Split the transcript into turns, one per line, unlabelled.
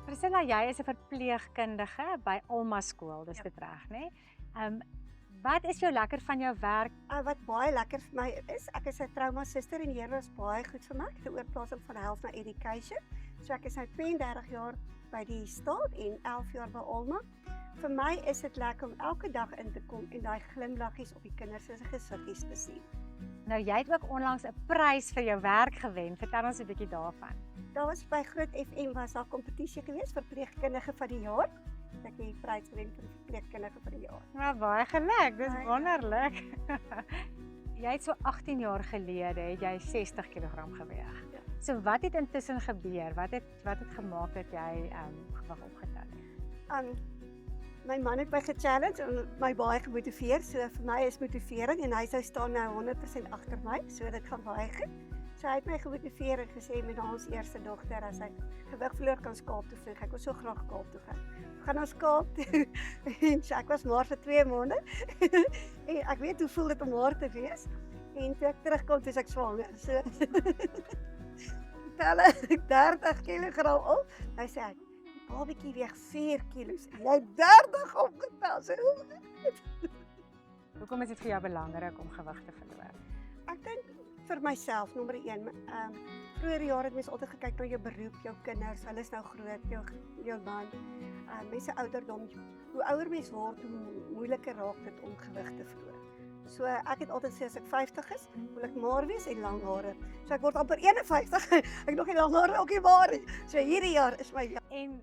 Priscilla, jy is 'n verpleegkundige by Alma skool, dis dit reg, né? Wat is jou lekker van jou werk?
Wat baie lekker vir my is, ek is 'n trauma suster en hier is baie goed vir my. Ek het 'n oorplasing van health na education. So ek is nou 32 jaar by die staat en 11 jaar by Alma. Vir my is dit lekker om elke dag in te kom en daai glimlaggies op die kinders se gesiggies te sien.
Nou jy het ook onlangs 'n prys vir jou werk gewen. Vertel ons 'n bietjie daarvan.
Daar was by Groot FM was daar 'n kompetisie geweest vir verpleegkundige van die jaar. Ek het die prys gewen vir verpleegkundige van die jaar.
Nou baie geluk, dis
Baie
wonderlik. Jy het so 18 jaar gelede het jy 60 kg geweeg.
Ja.
So wat het intussen gebeur? Wat het gemaak dat jy gewig opgetel het?
My man het my gechallenge en my baie gemotiveer. So vir my is motivering en hy sou staan nou 100% agter my. So dit gaan baie goed. So hy het my gemotiveer en gesê met ons eerste dogter as hy gewig verloor kan Kaap toe vlieg. Ek wil so graag Kaap toe gaan. Ons gaan ons Kaap toe. En so ek was maar vir 2 maande. En ek weet hoe voel dit om maar te wees. En toe ek terugkom toe is ek swanger. So tel ek 30 kg op. Hy sê hy babatjie weeg 4 kilos en jy 30 opgetel. So
Hoekom is dit vir jou belangrik om gewig te verloor?
ek dink vir myself nommer 1. Vroeger jare het mense altyd gekyk na jou beroep, jou kinders, hulle is nou groot, jou man. Mense ouderdom, hoe ouer mens word, hoe moeiliker raak dit om gewig te verloor. So ek het altyd sê as ek 50 is, wil ek maar wees en lang hare. So ek word amper 51, ek nog nie lang hare ook nie maar nie. So hierdie jaar is my
En